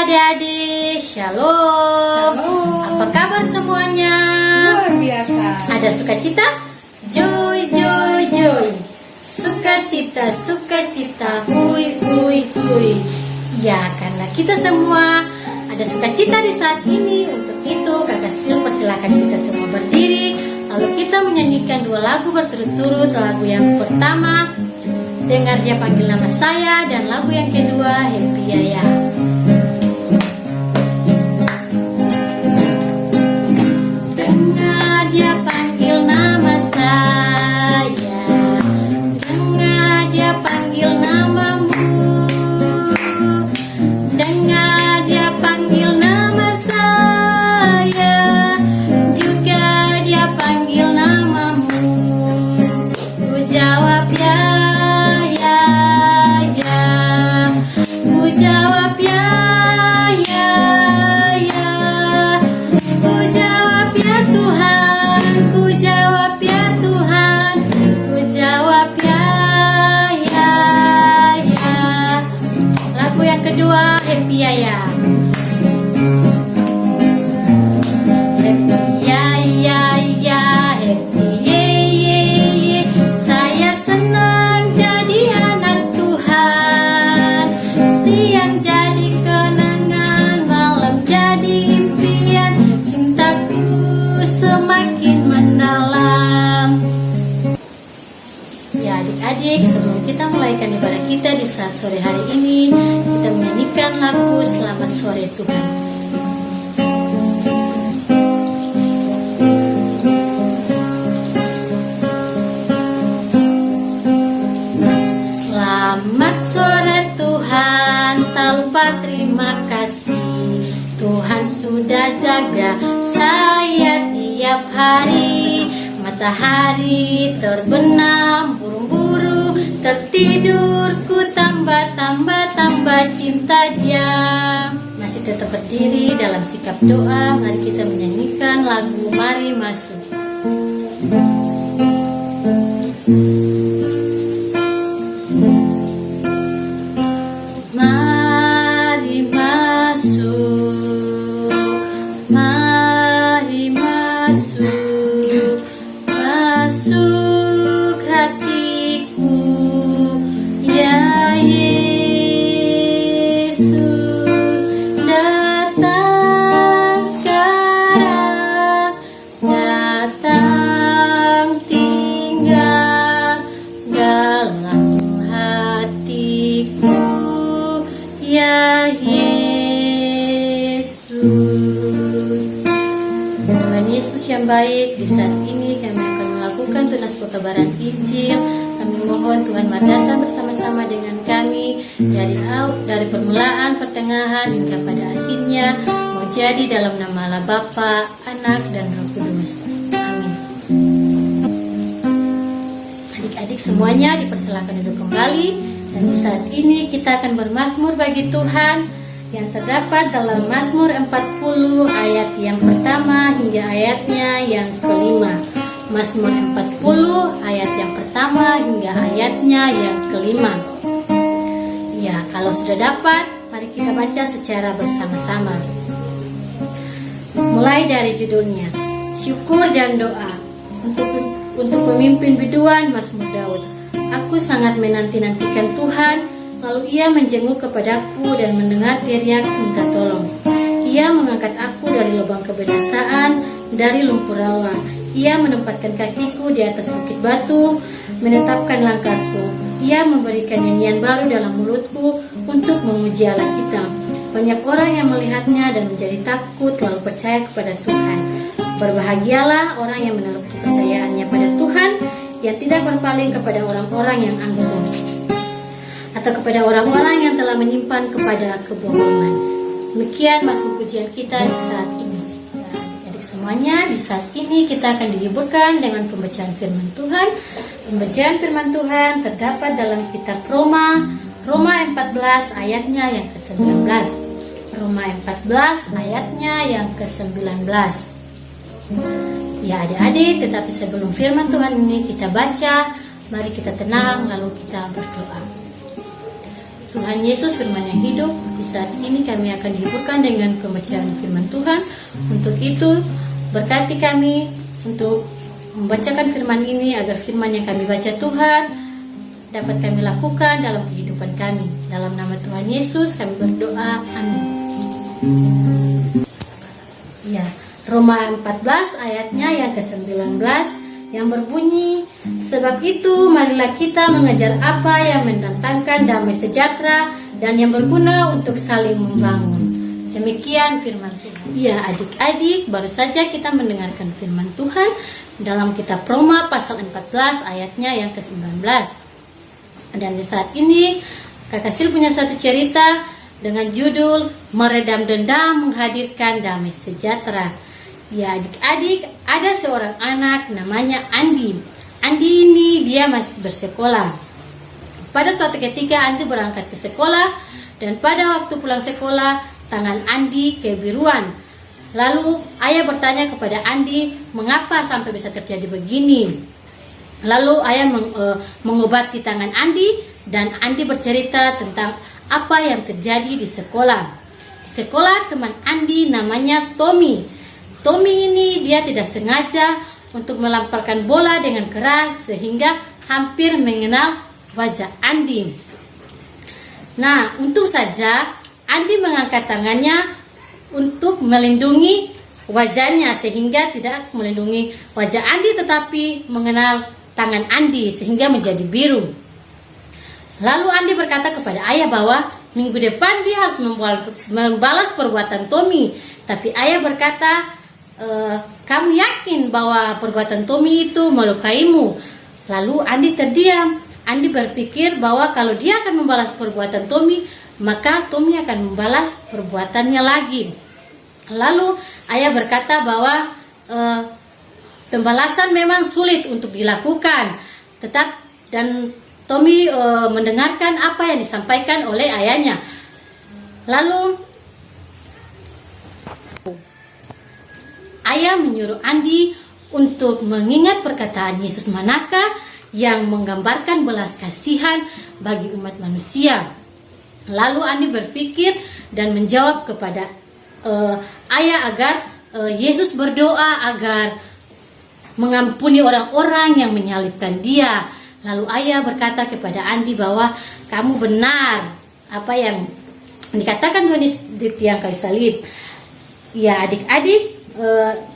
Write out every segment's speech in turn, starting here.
adik-adik, shalom. Apa kabar semuanya? Luar biasa. Ada sukacita? Joy, joy, joy. Sukacita, sukacita, hui, hui, hui. Ya, karena kita semua ada sukacita di saat ini. Untuk itu, Kakak Sil persilakan kita semua berdiri. Lalu kita menyanyikan 2 lagu berturut-turut. Lagu yang pertama, Dengar Dia Panggil Nama Saya, dan lagu yang kedua, Happy Yaya. Dengar Dia panggil nama saya, dengar Dia panggil namamu, dengar Dia panggil nama saya, juga Dia panggil namamu. Ku jawab ya, ya, ya. Ku jawab ya, ya, ya. Ku jawab ya Tuhan, ku jawab ya Tuhan, ku jawab ya, ya, ya. Lagu yang kedua, Happy Yaya. Happy Yaya, ya, happy ye, ye, ye. Saya senang jadi anak Tuhan. Siang jadi kenangan, malam jadi impian. Cintaku semakin mendalam. Ya adik-adik, sebelum kita mulaikan ibadah kita di saat sore hari ini, kita menyanyikan lagu Selamat Sore Tuhan. Selamat sore Tuhan, tak lupa terima kasih. Tuhan sudah jaga saya tiap hari. Matahari terbenam, burung-burung tertidur. Ku tambah cinta Dia. Masih tetap berdiri dalam sikap doa. Mari kita menyanyikan lagu Mari Masuk. Mari masuk, mari masuk, masuk hatiku, ya Yesus. Datang sekarang, datang tinggal dalam hatiku, ya Yesus. Tuhan Yesus yang baik, di saat ini kami akan melakukan tunas pekabaran Injil. Kami mohon Tuhan mari datang bersama-sama dengan kami dari permulaan, pertengahan hingga pada akhirnya. Mau jadi dalam nama Allah Bapa, Anak dan Roh Kudus. Amin. Adik-adik semuanya dipersilakan duduk kembali. Dan di saat ini kita akan bermazmur bagi Tuhan yang terdapat dalam Mazmur 40 ayat yang pertama hingga ayatnya yang kelima. Mazmur 40 ayat yang pertama hingga ayatnya yang kelima. Ya, kalau sudah dapat, mari kita baca secara bersama-sama. Mulai dari judulnya, Syukur dan Doa untuk pemimpin biduan Mazmur Daud. Aku sangat menanti-nantikan Tuhan, lalu Ia menjenguk kepadaku dan mendengar teriak minta tolong. Ia mengangkat aku dari lubang kebinasaan, dari lumpur rawa. Ia menempatkan kakiku di atas bukit batu, menetapkan langkahku. Ia memberikan nyanyian baru dalam mulutku untuk memuji Allah kita. Banyak orang yang melihatnya dan menjadi takut lalu percaya kepada Tuhan. Berbahagialah orang yang menaruh kepercayaannya pada Tuhan, yang tidak berpaling kepada orang-orang yang angkuh atau kepada orang-orang yang telah menyimpan kepada kebohongan. Demikian mazmur pujian kita di saat ini. Adik-adik semuanya, di saat ini kita akan dihiburkan dengan pembacaan firman Tuhan. Pembacaan firman Tuhan terdapat dalam kitab Roma 14 ayatnya yang ke-19. Roma 14 ayatnya yang ke-19. Ya adik-adik, tetapi sebelum firman Tuhan ini kita baca, mari kita tenang lalu kita berdoa. Tuhan Yesus firman yang hidup. Di saat ini kami akan dihiburkan dengan pembacaan firman Tuhan. Untuk itu berkati kami untuk membacakan firman ini, agar firman yang kami baca Tuhan dapat kami lakukan dalam kehidupan kami. Dalam nama Tuhan Yesus kami berdoa, amin. Ya, Roma 14 ayatnya yang ke-19 yang berbunyi, sebab itu marilah kita mengejar apa yang mendatangkan damai sejahtera dan yang berguna untuk saling membangun. Demikian firman Tuhan. Ya, adik-adik, baru saja kita mendengarkan firman Tuhan dalam kitab Roma pasal 14 ayatnya yang ke-19. Dan di saat ini Kakak Sil punya satu cerita dengan judul Meredam Dendam Menghadirkan Damai Sejahtera. Ya, adik-adik, ada seorang anak namanya Andi. Andi ini dia masih bersekolah. Pada suatu ketika Andi berangkat ke sekolah, dan pada waktu pulang sekolah tangan Andi kebiruan. Lalu ayah bertanya kepada Andi, mengapa sampai bisa terjadi begini? Lalu ayah mengobati tangan Andi, dan Andi bercerita tentang apa yang terjadi di sekolah. Di sekolah teman Andi namanya Tommy. Tommy ini dia tidak sengaja untuk melemparkan bola dengan keras sehingga hampir mengenal wajah Andi. Nah, untung saja Andi mengangkat tangannya untuk melindungi wajahnya sehingga tidak melindungi wajah Andi tetapi mengenal tangan Andi sehingga menjadi biru. Lalu Andi berkata kepada ayah bahwa minggu depan dia harus membalas perbuatan Tommy. Tapi ayah berkata, kamu yakin bahwa perbuatan Tommy itu melukaimu? Lalu Andi terdiam. Andi berpikir bahwa kalau dia akan membalas perbuatan Tommy, maka Tommy akan membalas perbuatannya lagi. Lalu ayah berkata bahwa pembalasan memang sulit untuk dilakukan. Dan Tommy mendengarkan apa yang disampaikan oleh ayahnya. Lalu ayah menyuruh Andi untuk mengingat perkataan Yesus manakah yang menggambarkan belas kasihan bagi umat manusia. Lalu Andi berpikir dan menjawab kepada ayah agar Yesus berdoa agar mengampuni orang-orang yang menyalibkan dia. Lalu ayah berkata kepada Andi bahwa kamu benar apa yang dikatakan Tuhan di tiang kayu salib. Ya, adik-adik,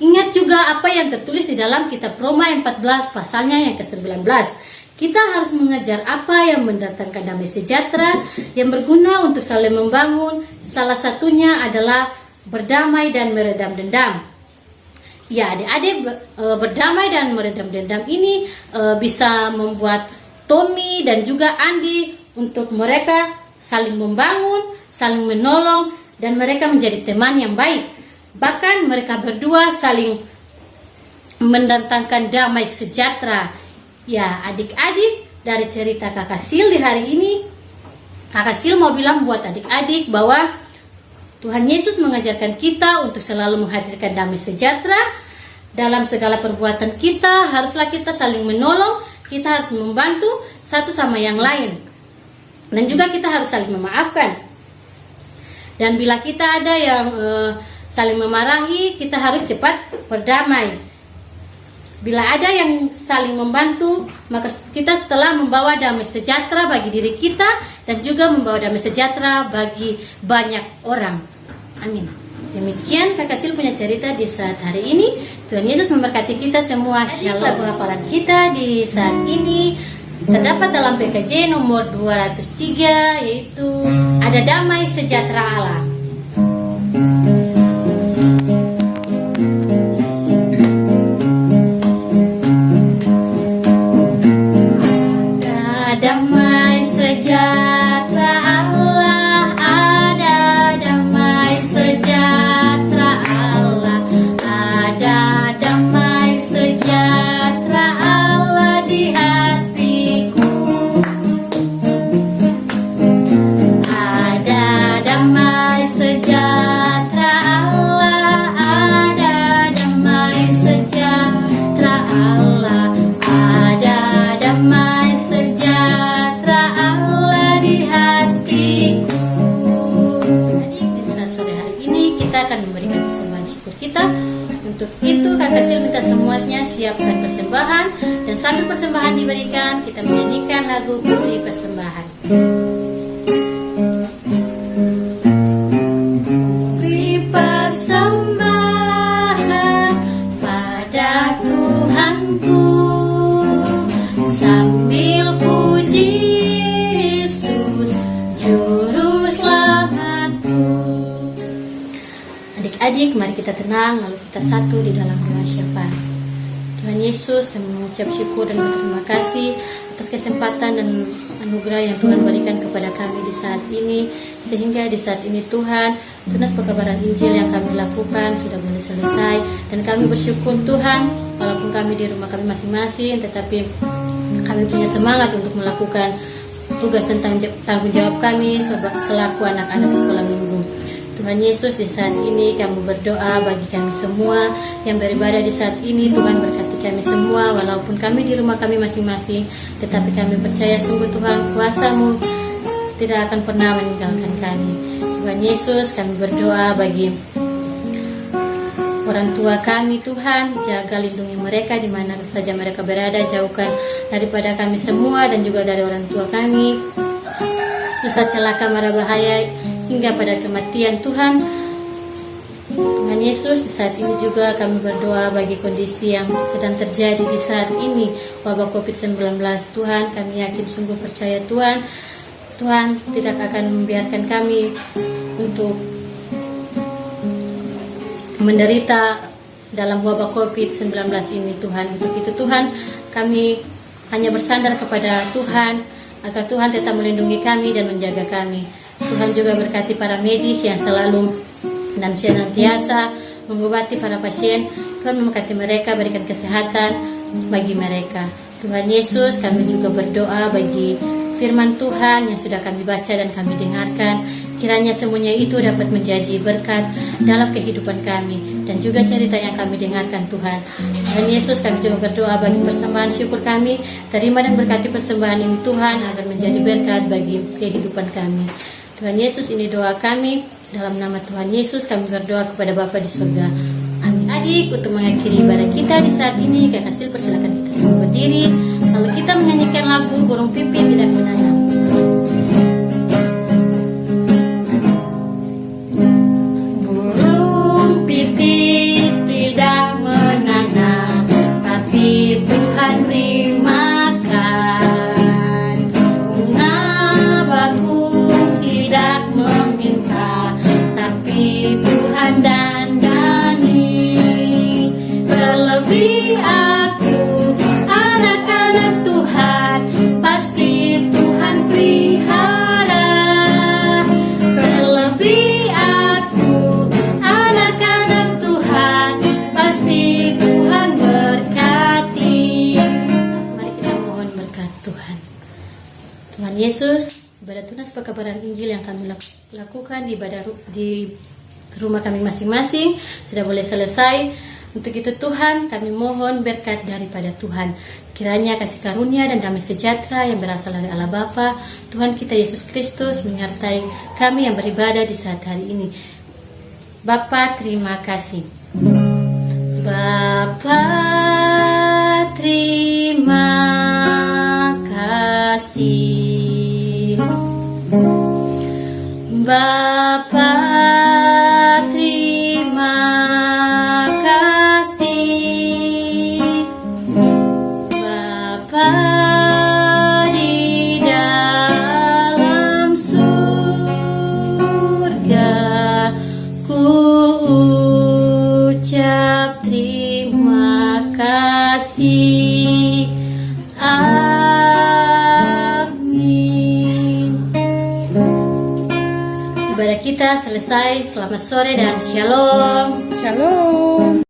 ingat juga apa yang tertulis di dalam kitab Roma 14 pasalnya yang ke-19. Kita harus mengejar apa yang mendatangkan damai sejahtera yang berguna untuk saling membangun. Salah satunya adalah berdamai dan meredam dendam. Ya, adik-adik, berdamai dan meredam dendam ini bisa membuat Tommy dan juga Andi untuk mereka saling membangun, saling menolong, dan mereka menjadi teman yang baik. Bahkan mereka berdua saling mendatangkan damai sejahtera. Ya, adik-adik, dari cerita Kakak Sil di hari ini, Kakak Sil mau bilang buat adik-adik bahwa Tuhan Yesus mengajarkan kita untuk selalu menghadirkan damai sejahtera dalam segala perbuatan kita. Haruslah kita saling menolong, kita harus membantu satu sama yang lain, dan juga kita harus saling memaafkan. Dan bila kita ada yang saling memarahi, kita harus cepat berdamai. Bila ada yang saling membantu, maka kita telah membawa damai sejahtera bagi diri kita dan juga membawa damai sejahtera bagi banyak orang. Amin. Demikian Kakak Sil punya cerita di saat hari ini. Tuhan Yesus memberkati kita semua. Shalom. Lagu hafalan kita di saat ini terdapat dalam PKJ nomor 203, yaitu ada damai sejahtera Allah. Damai kita akan memberikan persembahan syukur kita. Untuk itu Kakak Sil minta semuanya siapkan persembahan, dan sambil persembahan diberikan, kita menyanyikan lagu Beri Persembahan. Beri persembahan pada Tuhanku, sambil puji Yesus Juru Selamatku. Adik-adik, mari kita tenang, lalu kita satu di dalam doa syafaat. Tuhan Yesus, kami mengucap syukur dan berterima kasih atas kesempatan dan anugerah yang Tuhan berikan kepada kami di saat ini, sehingga di saat ini Tuhan, tunas pekabaran Injil yang kami lakukan sudah boleh selesai, dan kami bersyukur Tuhan, walaupun kami di rumah kami masing-masing, tetapi kami punya semangat untuk melakukan tugas tentang tanggung jawab kami selaku anak-anak sekolah minggu. Tuhan Yesus, di saat ini kami berdoa bagi kami semua yang beribadah di saat ini. Tuhan berkati kami semua, walaupun kami di rumah kami masing-masing, tetapi kami percaya sungguh Tuhan, kuasa-Mu tidak akan pernah meninggalkan kami. Tuhan Yesus, kami berdoa bagi orang tua kami, Tuhan, jaga lindungi mereka di mana saja mereka berada, jauhkan daripada kami semua dan juga dari orang tua kami susah, celaka, mara bahaya hingga pada kematian. Tuhan Yesus, di saat ini juga kami berdoa bagi kondisi yang sedang terjadi di saat ini, wabah COVID-19. Tuhan, kami yakin sungguh percaya Tuhan tidak akan membiarkan kami untuk menderita dalam wabah COVID-19 ini. Tuhan, untuk itu Tuhan, kami hanya bersandar kepada Tuhan agar Tuhan tetap melindungi kami dan menjaga kami. Tuhan juga berkati para medis yang selalu dan senantiasa mengobati para pasien. Tuhan memberkati mereka, berikan kesehatan bagi mereka. Tuhan Yesus, kami juga berdoa bagi firman Tuhan yang sudah kami baca dan kami dengarkan. Kiranya semuanya itu dapat menjadi berkat dalam kehidupan kami dan juga cerita yang kami dengarkan Tuhan. Tuhan Yesus, kami juga berdoa bagi persembahan syukur kami. Terima dan berkati persembahan ini Tuhan agar menjadi berkat bagi kehidupan kami. Tuhan Yesus, ini doa kami. Dalam nama Tuhan Yesus kami berdoa kepada Bapa di surga. Amin. Adik, untuk mengakhiri ibadah kita di saat ini, Kakak Sil persilakan kita semua berdiri. Lalu kita menyanyikan lagu Burung Pipit Tidak Menanam. Burung pipit tidak menanam, tapi Tuhan beri makan. Bunga bakung tidak meminta, tapi Tuhan dandani. Terlebih aku, anak-anak Tuhan, pasti Tuhan pelihara. Terlebih aku, anak-anak Tuhan, pasti Tuhan berkati. Mari kita mohon berkat Tuhan. Tuhan Yesus, ibadah tunas pekabaran Injil yang kami lakukan di rumah kami masing-masing sudah boleh selesai. Untuk itu Tuhan, kami mohon berkat daripada Tuhan. Kiranya kasih karunia dan damai sejahtera yang berasal dari Allah Bapa, Tuhan kita Yesus Kristus menyertai kami yang beribadah di saat hari ini. Bapa, terima kasih. Bapa, terima kasih. Bapa, terima kasih. Bapa di dalam surga, ku ucap terima kasih. Ibadah kita selesai. Selamat sore dan shalom. Shalom.